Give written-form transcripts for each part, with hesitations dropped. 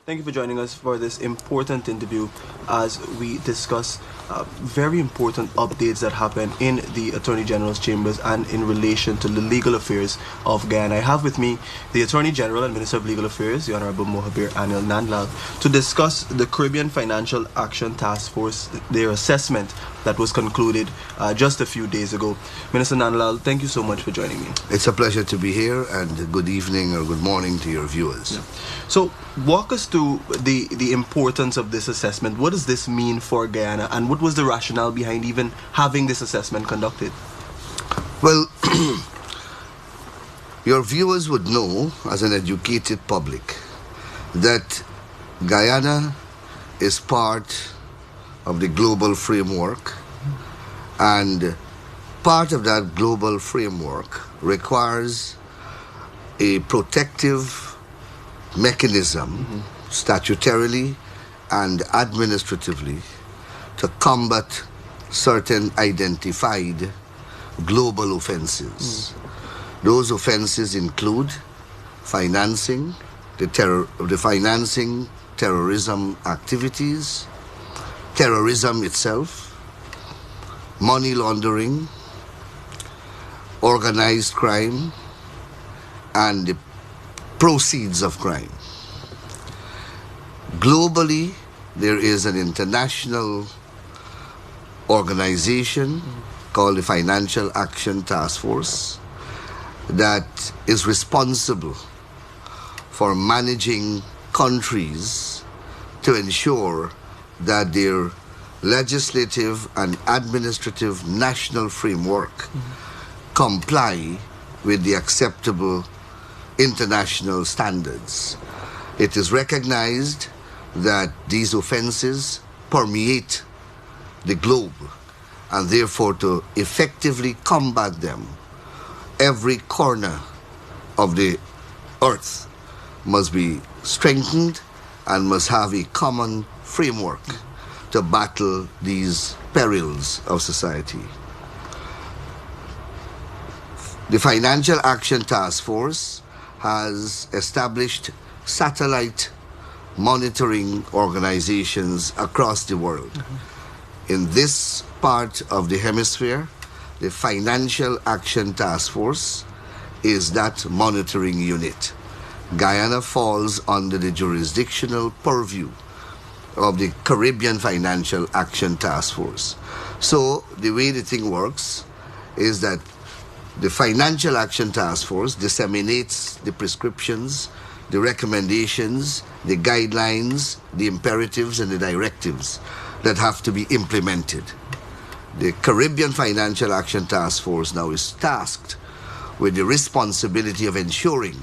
Thank you for joining us for this important interview as we discuss very important updates that happen in the Attorney General's chambers and in relation to the legal affairs of Guyana. I have with me the Attorney General and Minister of Legal Affairs, the Honorable Mohabir Anil Nandlall, to discuss the Caribbean Financial Action Task Force, their assessment that was concluded just a few days ago. Minister Nandlall, thank you so much for joining me. It's a pleasure to be here, and good evening or good morning to your viewers. Yeah. So, walk us through the importance of this assessment. What does this mean for Guyana, and what was the rationale behind even having this assessment conducted? Well, your viewers would know, as an educated public, that Guyana is part of the global framework, and part of that global framework requires a protective mechanism, statutorily and administratively, to combat certain identified global offenses. Those offenses include financing, financing terrorism activities, terrorism itself, money laundering, organized crime, and the proceeds of crime. Globally, there is an international organization called the Financial Action Task Force that is responsible for managing countries to ensure that their legislative and administrative national framework comply with the acceptable international standards. It is recognized that these offenses permeate the globe, and therefore to effectively combat them, every corner of the earth must be strengthened and must have a common framework to battle these perils of society. The Financial Action Task Force has established satellite monitoring organizations across the world. In this part of the hemisphere, the Financial Action Task Force is that monitoring unit. Guyana falls under the jurisdictional purview of the Caribbean Financial Action Task Force. So the way the thing works is that the Financial Action Task Force disseminates the prescriptions, the recommendations, the guidelines, the imperatives, and the directives that have to be implemented. The Caribbean Financial Action Task Force now is tasked with the responsibility of ensuring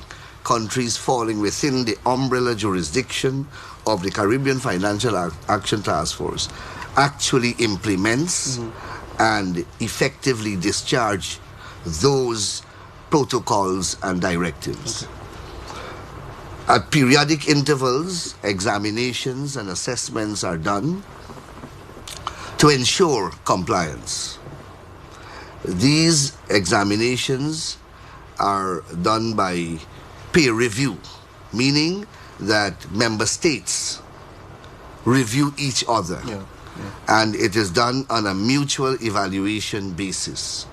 countries falling within the umbrella jurisdiction of the Caribbean Financial Action Task Force actually implements and effectively discharge those protocols and directives. Okay. At periodic intervals, examinations and assessments are done to ensure compliance. These examinations are done by peer review, meaning that member states review each other, and it is done on a mutual evaluation basis.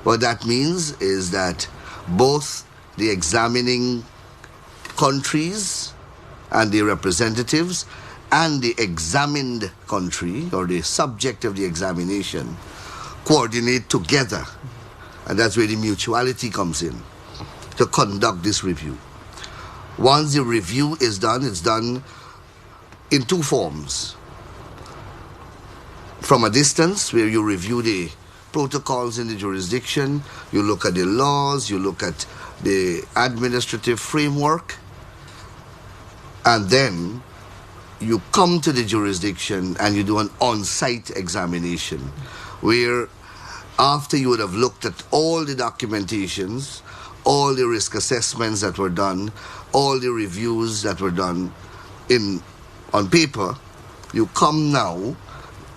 What that means is that both the examining countries and their representatives and the examined country or the subject of the examination coordinate together, and that's where the mutuality comes in, to conduct this review. Once the review is done, it's done in two forms. From a distance, where you review the protocols in the jurisdiction, you look at the laws, you look at the administrative framework, and then you come to the jurisdiction and you do an on-site examination, where after you would have looked at all the documentations, all the risk assessments that were done, all the reviews that were done on paper, you come now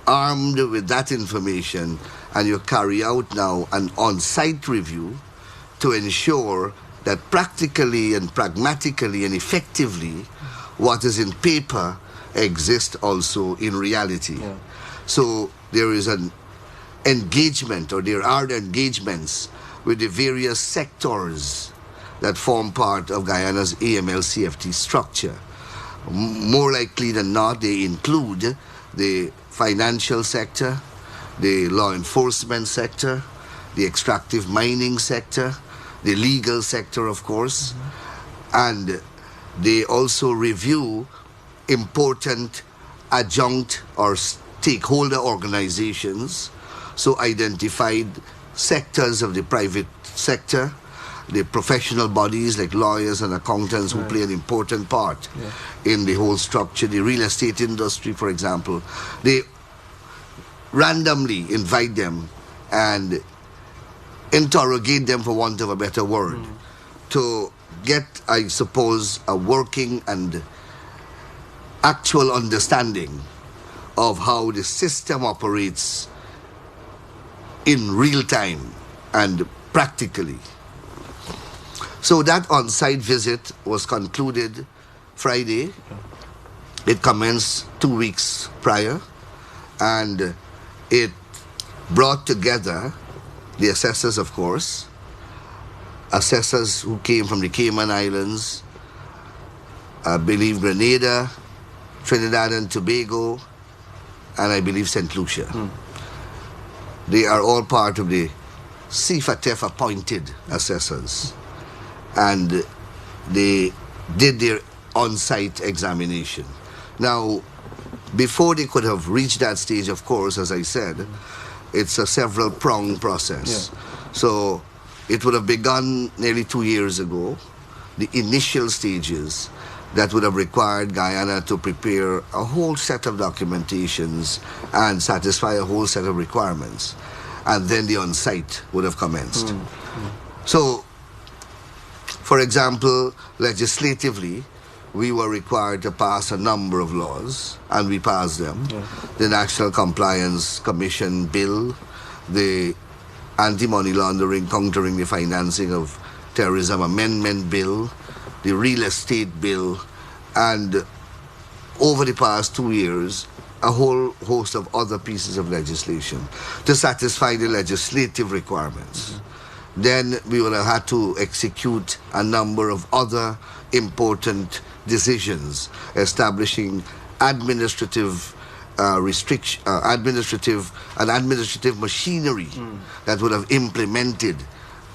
armed with that information, and you carry out now an on-site review to ensure that practically and pragmatically and effectively what is in paper exists also in reality. Yeah. So there is an engagement, or there are engagements with the various sectors that form part of Guyana's AML-CFT structure. More likely than not, they include the financial sector, the law enforcement sector, the extractive mining sector, the legal sector, of course, and they also review important adjunct or stakeholder organizations, so identified sectors of the private sector, the professional bodies like lawyers and accountants who play an important part in the whole structure, the real estate industry, for example. They randomly invite them and interrogate them, for want of a better word, to get, I suppose, a working and actual understanding of how the system operates in real time and practically. So that on-site visit was concluded Friday. It commenced 2 weeks prior, and it brought together the assessors, of course, assessors who came from the Cayman Islands, I believe Grenada, Trinidad and Tobago, and I believe St. Lucia. They are all part of the CFATF appointed assessors, and they did their on-site examination. Now, before they could have reached that stage, of course, as I said, it's a several-pronged process. So it would have begun nearly 2 years ago, the initial stages that would have required Guyana to prepare a whole set of documentations and satisfy a whole set of requirements. And then the on-site would have commenced. So, for example, legislatively, we were required to pass a number of laws, and we passed them. The National Compliance Commission Bill, the Anti-Money Laundering, Countering the Financing of Terrorism Amendment Bill, the Real Estate Bill, and over the past 2 years, a whole host of other pieces of legislation to satisfy the legislative requirements. Then we will have had to execute a number of other important decisions, establishing administrative administrative machinery that would have implemented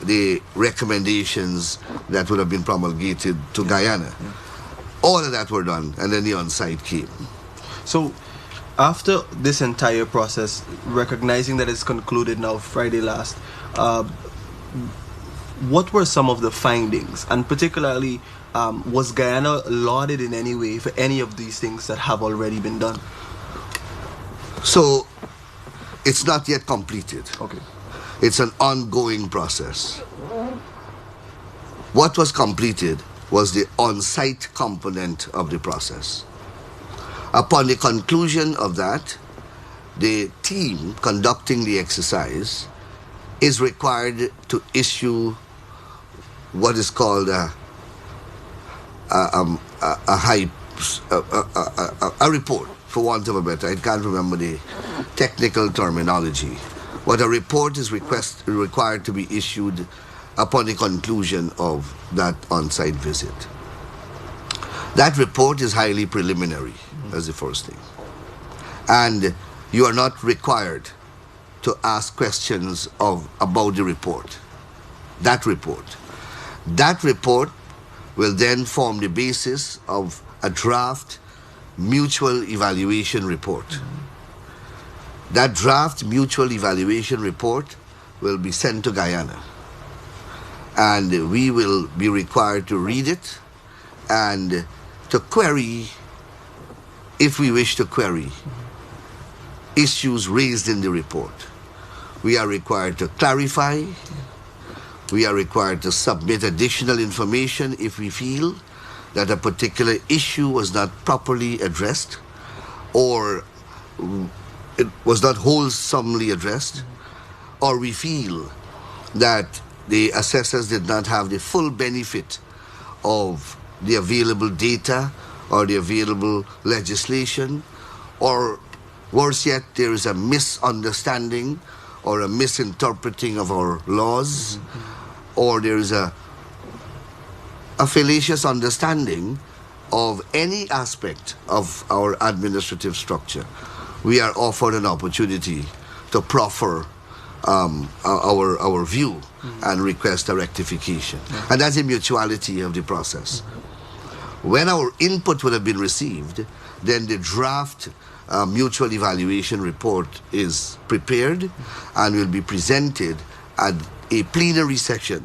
the recommendations that would have been promulgated to Guyana. All of that were done, and then the on-site came. So, after this entire process, recognizing that it's concluded now Friday last, what were some of the findings? And particularly, was Guyana lauded in any way for any of these things that have already been done? So, it's not yet completed. Okay. It's an ongoing process. What was completed was the on-site component of the process. Upon the conclusion of that, the team conducting the exercise is required to issue what is called a report, for want of a better. I can't remember the technical terminology. But a report is required to be issued upon the conclusion of that on-site visit. That report is highly preliminary, as the first thing. And you are not required to ask questions about the report. That report. That report will then form the basis of a draft mutual evaluation report. That draft mutual evaluation report will be sent to Guyana. And we will be required to read it and to query, if we wish to query, issues raised in the report. We are required to clarify. We are required to submit additional information if we feel that a particular issue was not properly addressed or it was not wholesomely addressed, or we feel that the assessors did not have the full benefit of the available data or the available legislation, or worse yet, there is a misunderstanding or a misinterpreting of our laws, or there is a fallacious understanding of any aspect of our administrative structure, we are offered an opportunity to proffer our view and request a rectification. And that's the mutuality of the process. When our input would have been received, then the draft mutual evaluation report is prepared and will be presented at a plenary session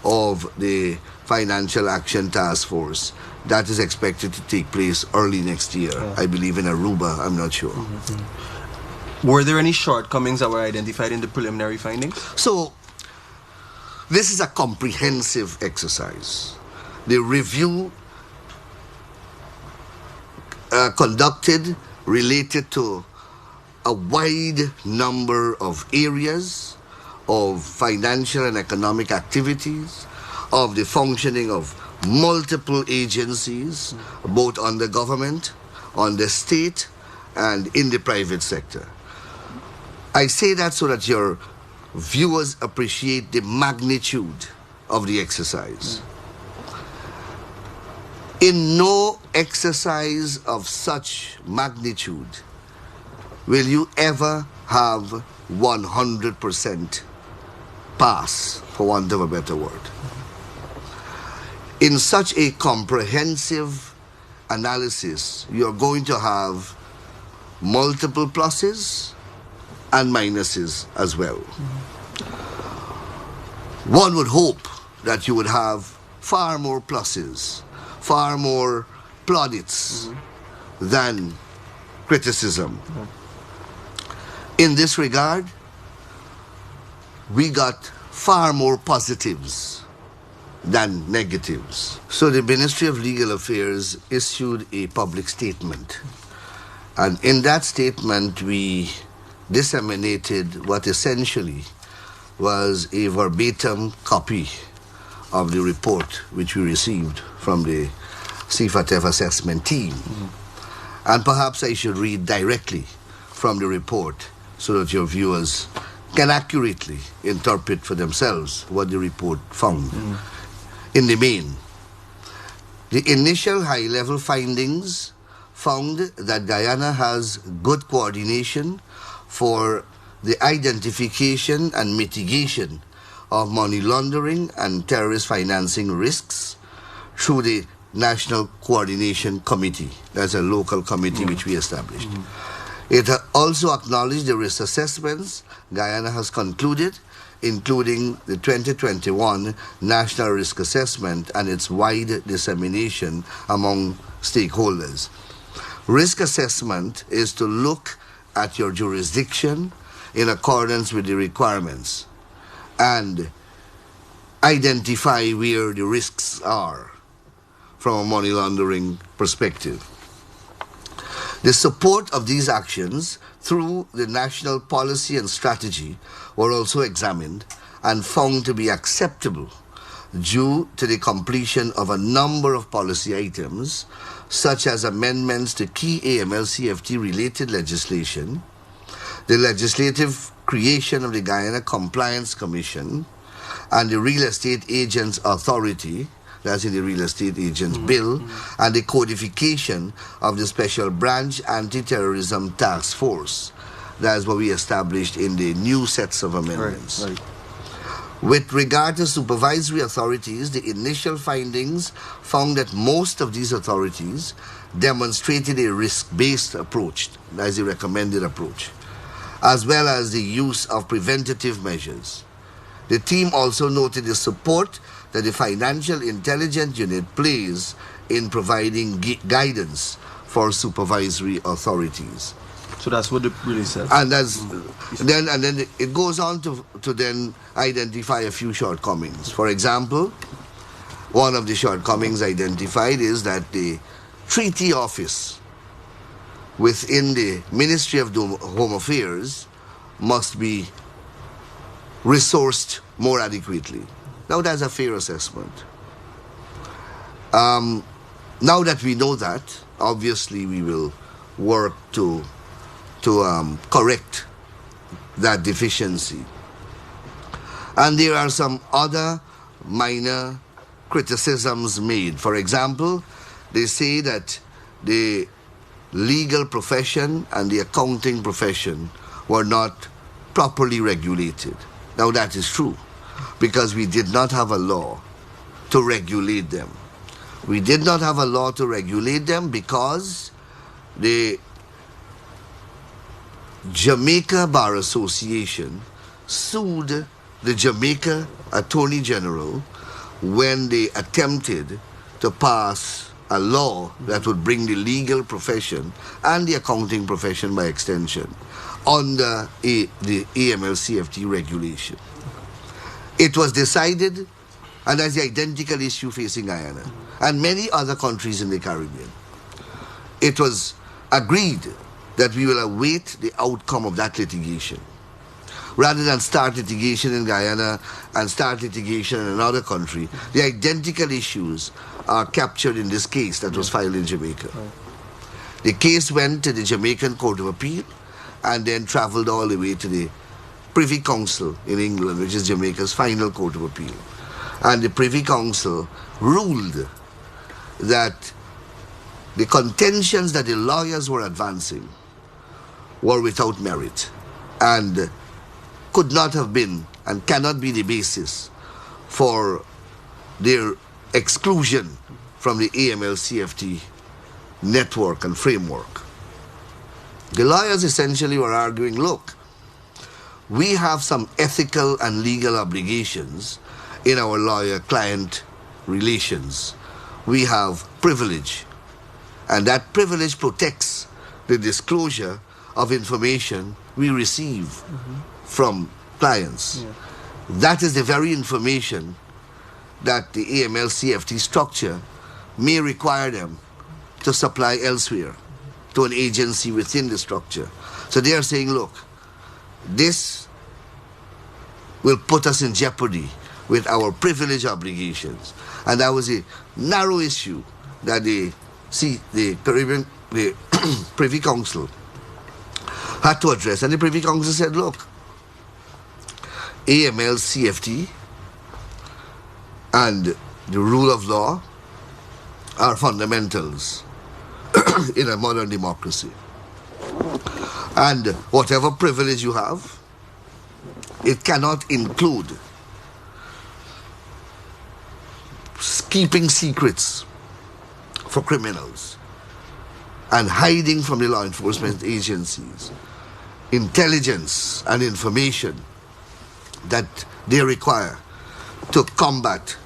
of the Financial Action Task Force. That is expected to take place early next year, I believe in Aruba, I'm not sure. Were there any shortcomings that were identified in the preliminary findings? So, this is a comprehensive exercise. The review conducted related to a wide number of areas of financial and economic activities, of the functioning of multiple agencies, both on the government, on the state, and in the private sector. I say that so that your viewers appreciate the magnitude of the exercise. In no exercise of such magnitude will you ever have 100% pass, for want of a better word. In such a comprehensive analysis, you're going to have multiple pluses and minuses as well. One would hope that you would have far more pluses, far more plaudits than criticism. In this regard, we got far more positives than negatives. So the Ministry of Legal Affairs issued a public statement. And in that statement, we disseminated what essentially was a verbatim copy of the report which we received from the CFATF assessment team. And perhaps I should read directly from the report so that your viewers can accurately interpret for themselves what the report found. In the main, the initial high-level findings found that Guyana has good coordination for the identification and mitigation of money laundering and terrorist financing risks through the National Coordination Committee. That's a local committee which we established. It also acknowledged the risk assessments Guyana has concluded, including the 2021 National Risk Assessment and its wide dissemination among stakeholders. Risk assessment is to look at your jurisdiction in accordance with the requirements and identify where the risks are from a money laundering perspective. The support of these actions through the national policy and strategy were also examined and found to be acceptable due to the completion of a number of policy items, such as amendments to key AML-CFT related legislation, the legislative creation of the Guyana Compliance Commission, and the Real Estate Agents Authority, that's in the Real Estate Agents Bill, and the codification of the Special Branch Anti-Terrorism Task Force. That's what we established in the new sets of amendments. Right. With regard to supervisory authorities, the initial findings found that most of these authorities demonstrated a risk-based approach, that's the recommended approach, as well as the use of preventative measures. The team also noted the support that the Financial Intelligence Unit plays in providing guidance for supervisory authorities. So that's what it really says. And that's then it goes on to then identify a few shortcomings. For example, one of the shortcomings identified is that the treaty office within the Ministry of Home Affairs must be resourced more adequately. Now that's a fair assessment. now that we know that, obviously we will work to correct that deficiency. And there are some other minor criticisms made. For example, they say that the legal profession and the accounting profession were not properly regulated. Now that is true, because we did not have a law to regulate them. We did not have a law to regulate them because the Jamaica Bar Association sued the Jamaica Attorney General when they attempted to pass a law that would bring the legal profession and the accounting profession by extension under the AML-CFT regulation. It was decided, and that's the identical issue facing Guyana and many other countries in the Caribbean. It was agreed that we will await the outcome of that litigation. Rather than start litigation in Guyana and start litigation in another country, the identical issues are captured in this case that was filed in Jamaica. The case went to the Jamaican Court of Appeal and then traveled all the way to the Privy Council in England, which is Jamaica's final Court of Appeal. And the Privy Council ruled that the contentions that the lawyers were advancing were without merit and could not have been and cannot be the basis for their exclusion from the AML-CFT network and framework. The lawyers essentially were arguing, look, we have some ethical and legal obligations in our lawyer-client relations. We have privilege, and that privilege protects the disclosure of information we receive from clients. Yeah. That is the very information that the AML-CFT structure may require them to supply elsewhere to an agency within the structure. So they are saying, look, this will put us in jeopardy with our privilege obligations. And that was a narrow issue that the Privy Council had to address. And the Privy Council said, look, AML-CFT and the rule of law are fundamentals in a modern democracy. And whatever privilege you have, it cannot include keeping secrets for criminals and hiding from the law enforcement agencies intelligence and information that they require to combat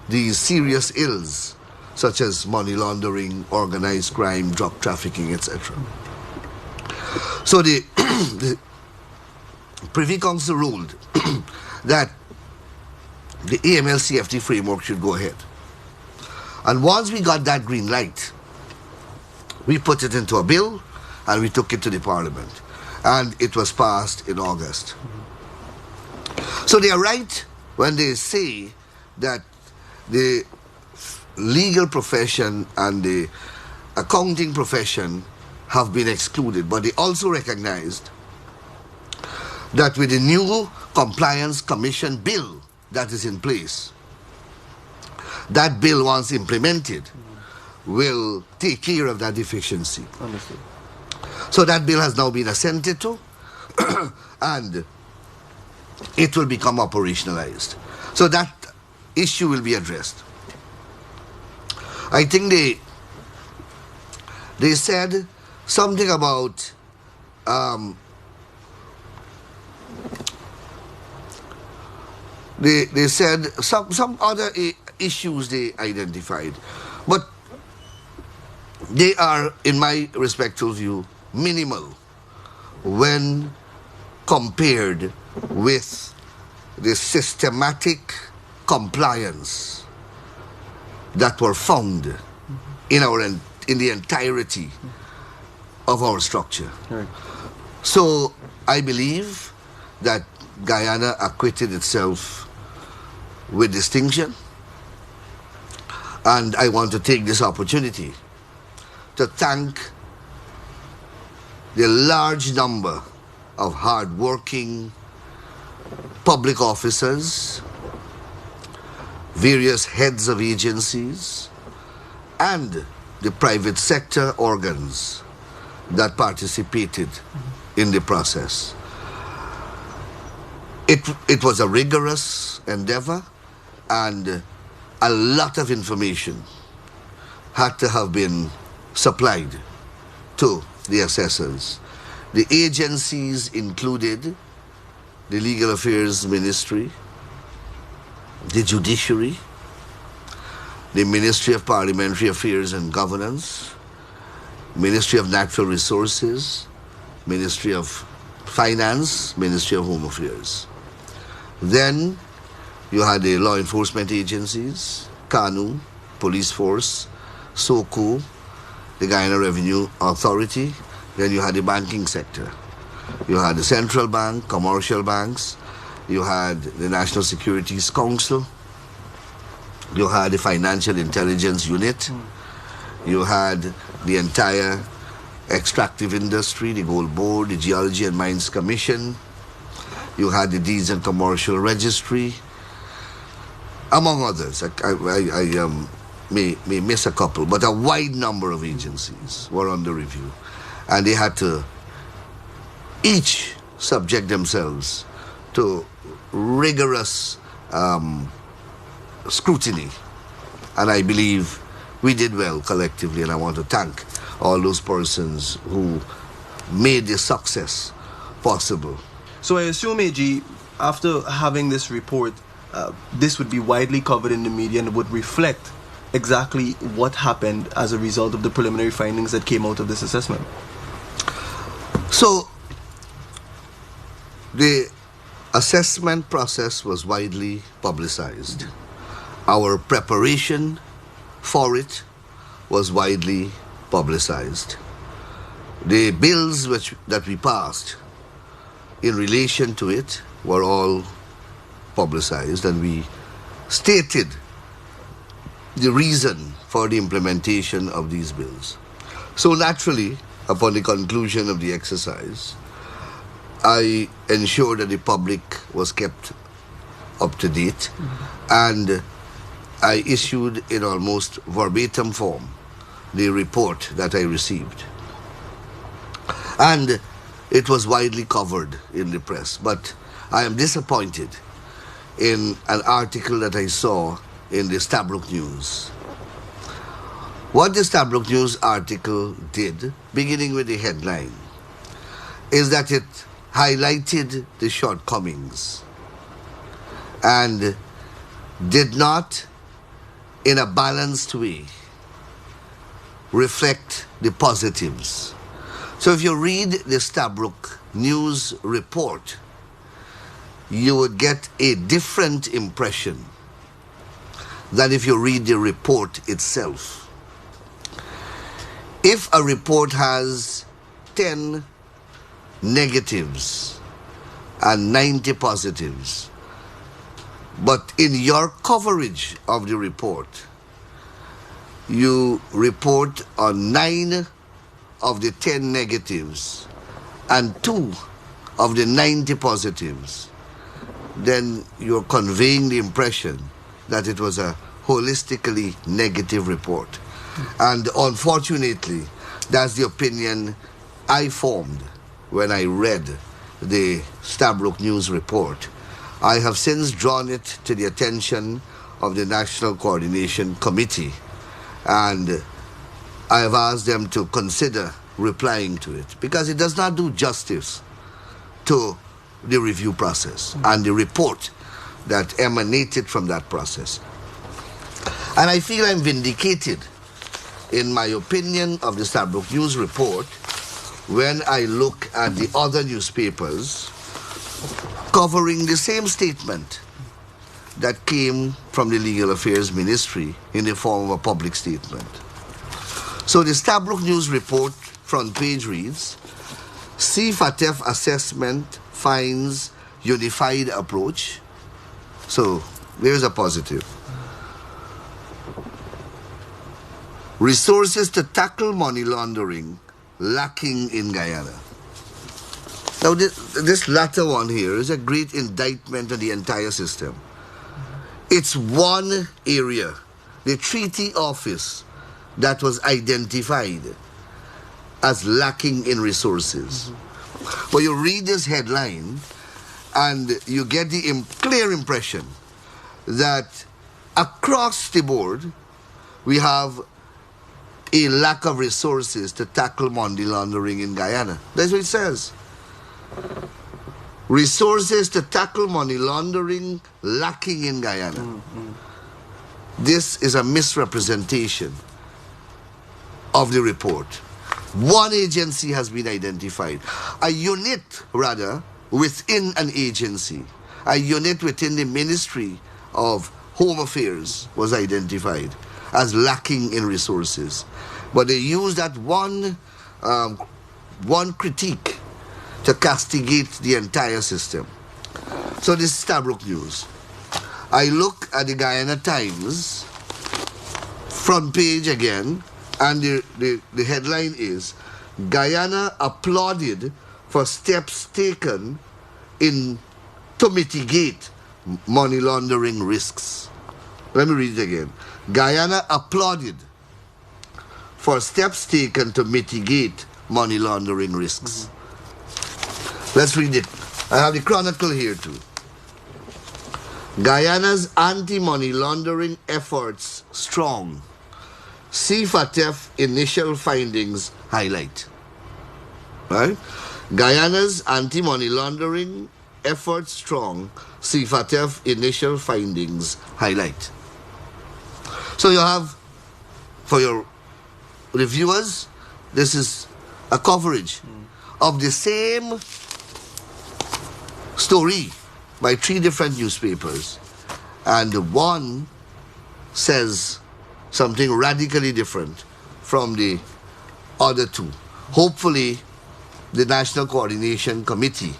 these serious ills such as money laundering, organized crime, drug trafficking, etc. So the Privy Council ruled that the AML-CFT framework should go ahead. And once we got that green light, we put it into a bill and we took it to the Parliament. And it was passed in August. So they are right when they say that the legal profession and the accounting profession have been excluded, but they also recognized that with the new Compliance Commission bill that is in place, that bill, once implemented, will take care of that deficiency. Understood. So that bill has now been assented to and it will become operationalized. So that issue will be addressed. I think they said something about they said some other issues they identified, but they are, in my respectful view, minimal when compared with the systematic compliance that were found in the entirety of our structure. Right. So I believe that Guyana acquitted itself with distinction, And I want to take this opportunity to thank the large number of hard-working public officers, various heads of agencies, and the private sector organs that participated in the process. It was a rigorous endeavor, and a lot of information had to have been supplied to the assessors. The agencies included the Legal Affairs Ministry, the Judiciary, the Ministry of Parliamentary Affairs and Governance, Ministry of Natural Resources, Ministry of Finance, Ministry of Home Affairs. Then you had the law enforcement agencies, KANU, Police Force, SOCO, the Guyana Revenue Authority. Then you had the banking sector. You had the central bank, commercial banks. You had the National Securities Council. You had the Financial Intelligence Unit. You had the entire extractive industry, the Gold Board, the Geology and Mines Commission. You had the Deeds and Commercial Registry, among others. I may miss a couple, but a wide number of agencies were under review. And they had to each subject themselves to rigorous scrutiny. And I believe we did well collectively, and I want to thank all those persons who made this success possible. So I assume, AG, after having this report, this would be widely covered in the media and would reflect exactly what happened as a result of the preliminary findings that came out of this assessment. So the assessment process was widely publicized. Our preparation for it was widely publicized. The bills that we passed in relation to it were all publicized, and we stated the reason for the implementation of these bills. So naturally, upon the conclusion of the exercise, I ensured that the public was kept up to date, and I issued in almost verbatim form the report that I received. And it was widely covered in the press, but I am disappointed in an article that I saw in the Stabroek News. What the Stabroek News article did, beginning with the headline, is that it highlighted the shortcomings and did not, in a balanced way, reflect the positives. So if you read the Stabroek News report, you would get a different impression than if you read the report itself. If a report has 10 negatives and 90 positives, but in your coverage of the report, you report on 9 of the 10 negatives and 2 of the 90 positives, then you're conveying the impression that it was a holistically negative report. And unfortunately, that's the opinion I formed when I read the Stabroek News report. I have since drawn it to the attention of the National Coordination Committee, and I have asked them to consider replying to it, because it does not do justice to the review process and the report that emanated from that process. And I feel I'm vindicated in my opinion of the Stabroek News report when I look at the other newspapers covering the same statement that came from the Legal Affairs Ministry in the form of a public statement. So the Stabroek News report front page reads, CFATF assessment finds unified approach. So there's a positive. Resources to tackle money laundering lacking in Guyana. Now, this latter one here is a great indictment of the entire system. It's one area, the treaty office, that was identified as lacking in resources. But you read this headline and you get the clear impression that across the board we have a lack of resources to tackle money laundering in Guyana. That's what it says. Resources to tackle money laundering lacking in Guyana. This is a misrepresentation of the report. One agency has been identified. A unit, rather, within an agency. A unit within the Ministry of Home Affairs was identified as lacking in resources. But they used that one critique to castigate the entire system. So this is Stabrook News. I look at the Guyana Times front page again, and the headline is, Guyana applauded for steps taken to mitigate money laundering risks. Let me read it again. Guyana applauded for steps taken to mitigate money laundering risks. Let's read it. I have the Chronicle here too. Guyana's anti-money laundering efforts strong. CFATF initial findings highlight. Right? Guyana's anti-money laundering efforts strong. CFATF initial findings highlight. So you have, for your reviewers, this is a coverage of the same story by 3 different newspapers, and one says something radically different from the other 2. Hopefully, the National Coordination Committee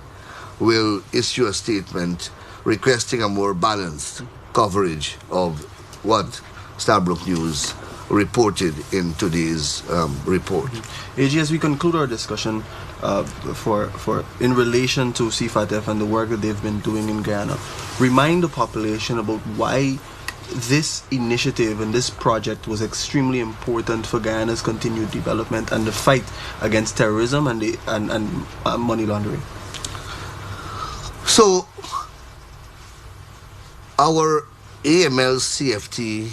will issue a statement requesting a more balanced coverage of what Stabrook News reported in today's report. AG, as we conclude our discussion in relation to CFATF and the work that they've been doing in Guyana, remind the population about why this initiative and this project was extremely important for Guyana's continued development and the fight against terrorism and money laundering. So, our AML-CFT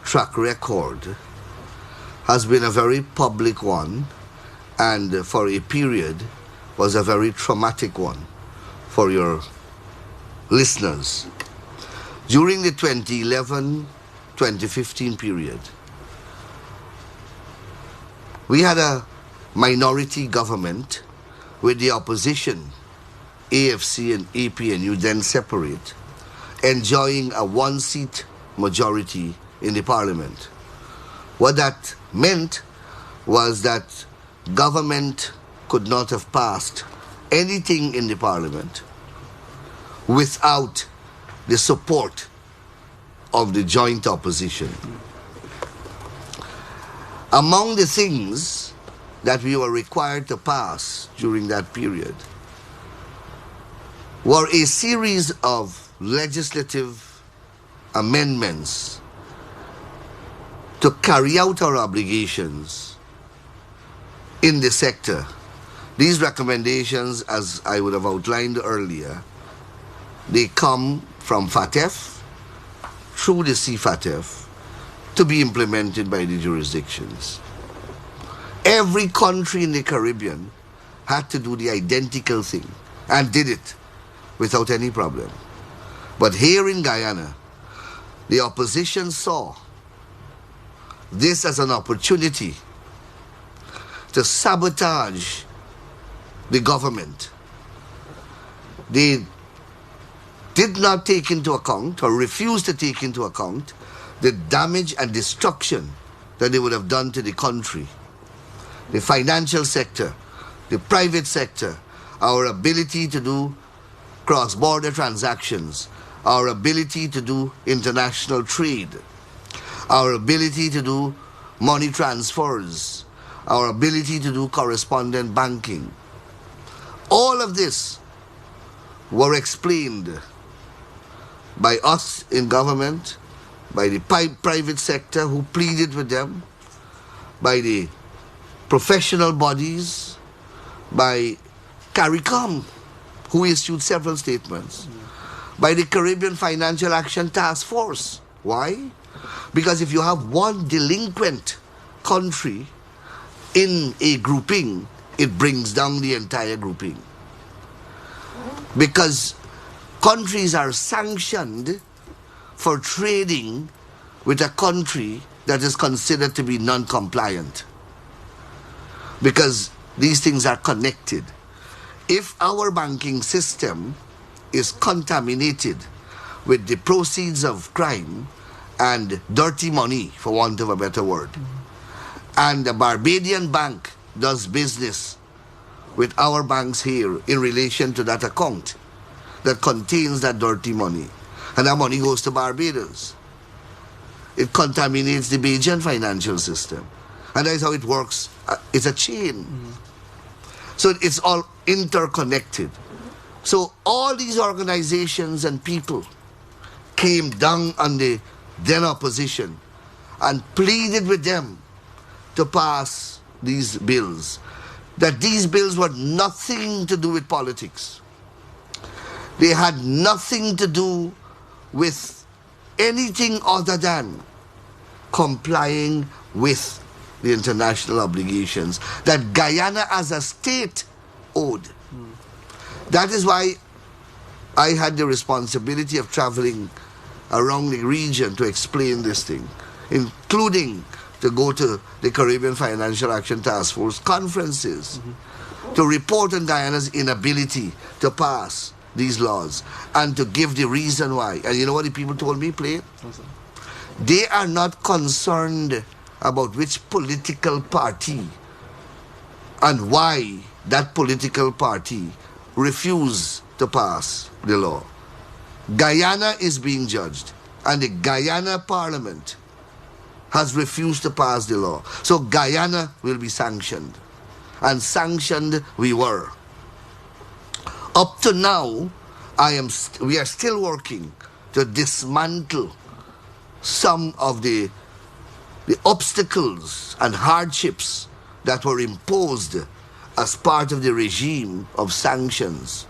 track record has been a very public one, and for a period was a very traumatic one for your listeners. During the 2011-2015 period, we had a minority government with the opposition, AFC and APNU, then separate, enjoying a 1-seat majority in the parliament. What that meant was that government could not have passed anything in the parliament without the support of the joint opposition. Among the things that we were required to pass during that period were a series of legislative amendments to carry out our obligations in the sector. These recommendations, as I would have outlined earlier, they come from FATF through the CFATF to be implemented by the jurisdictions. Every country in the Caribbean had to do the identical thing and did it without any problem. But here in Guyana, the opposition saw this as an opportunity to sabotage the government. They did not take into account or refused to take into account the damage and destruction that they would have done to the country. The financial sector, the private sector, our ability to do cross-border transactions, our ability to do international trade, our ability to do money transfers, our ability to do correspondent banking. All of this were explained by us in government, by the private sector who pleaded with them, by the professional bodies, by CARICOM, who issued several statements, by the Caribbean Financial Action Task Force. Why? Because if you have one delinquent country in a grouping, it brings down the entire grouping. Because countries are sanctioned for trading with a country that is considered to be non-compliant. Because these things are connected. If our banking system is contaminated with the proceeds of crime and dirty money, for want of a better word, and the Barbadian bank does business with our banks here in relation to that account that contains that dirty money, and that money goes to Barbados, it contaminates the Bajan financial system. And that's how it works. It's a chain. So it's all interconnected. So all these organizations and people came down on the then opposition and pleaded with them to pass these bills. That these bills were nothing to do with politics. They had nothing to do with anything other than complying with the international obligations that Guyana as a state owed. That is why I had the responsibility of traveling around the region to explain this thing, including to go to the Caribbean Financial Action Task Force conferences to report on Guyana's inability to pass these laws and to give the reason why. And you know what the people told me, Play? They are not concerned about which political party and why that political party refused to pass the law. Guyana is being judged, and the Guyana Parliament has refused to pass the law. So Guyana will be sanctioned, and sanctioned we were. Up to now, we are still working to dismantle some of the obstacles and hardships that were imposed as part of the regime of sanctions.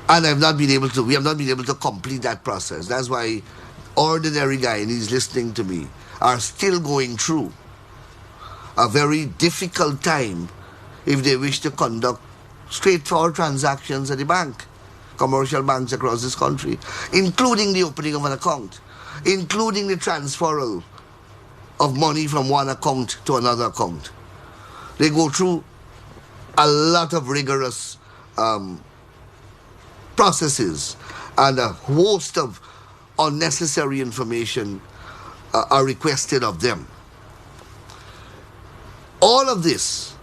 And we have not been able to complete that process. That's why ordinary Guyanese listening to me are still going through a very difficult time if they wish to conduct straightforward transactions at the bank, commercial banks across this country, including the opening of an account, including the transferal of money from one account to another account. They go through a lot of rigorous processes, and a host of unnecessary information are requested of them. All of this,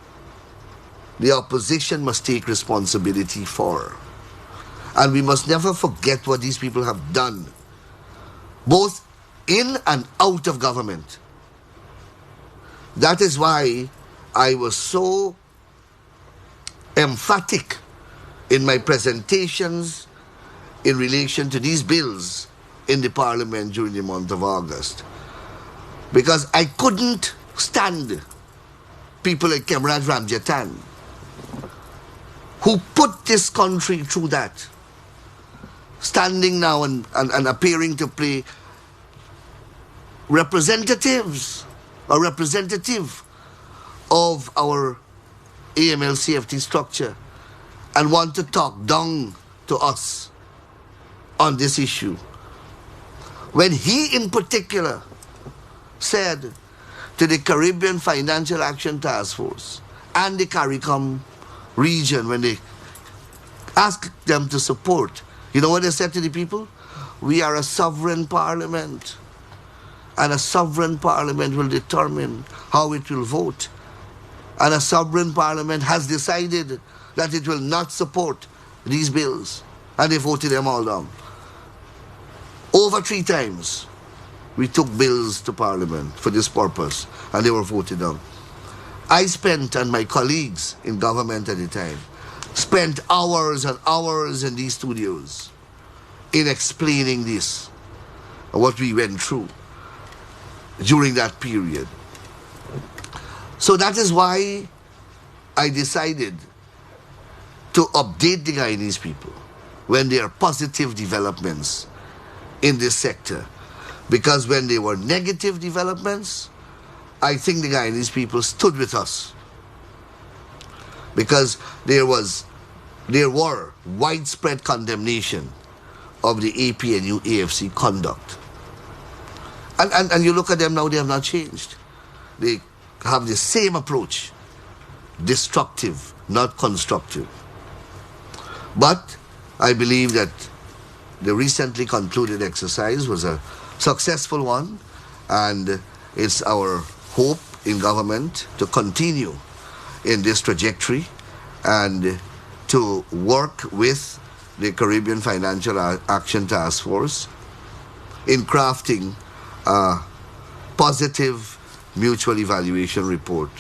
the opposition must take responsibility for. And we must never forget what these people have done, both in and out of government. That is why I was so emphatic in my presentations in relation to these bills in the Parliament during the month of August. Because I couldn't stand people like Comrade Ramjatan, who put this country through that, standing now and appearing to play representative of our AML-CFT structure and want to talk down to us on this issue. When he in particular said to the Caribbean Financial Action Task Force and the CARICOM region, when they asked them to support, you know what they said to the people? We are a sovereign parliament, and a sovereign parliament will determine how it will vote. And a sovereign parliament has decided that it will not support these bills, and they voted them all down. Over 3 times. we took bills to Parliament for this purpose, and they were voted down. I spent, and my colleagues in government at the time, spent hours and hours in these studios in explaining this, what we went through during that period. So that is why I decided to update the Guyanese people when there are positive developments in this sector. Because when there were negative developments, I think the Guyanese people stood with us. Because there were widespread condemnation of the APNU AFC conduct. And you look at them now, they have not changed. They have the same approach, destructive, not constructive. But I believe that the recently concluded exercise was a successful one, and it's our hope in government to continue in this trajectory and to work with the Caribbean Financial Action Task Force in crafting a positive mutual evaluation report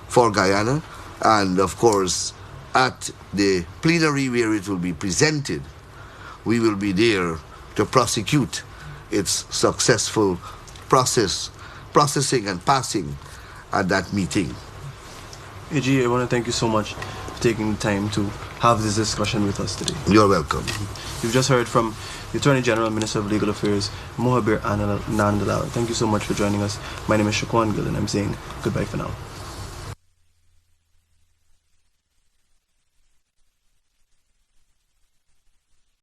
for Guyana, and of course at the plenary where it will be presented, we will be there to prosecute its successful processing and passing at that meeting. AG, I want to thank you so much for taking the time to have this discussion with us today. You're welcome. You've just heard from the Attorney General, Minister of Legal Affairs, Mohabir Anil Nandall. Thank you so much for joining us. My name is Shaquan Gill, and I'm saying goodbye for now.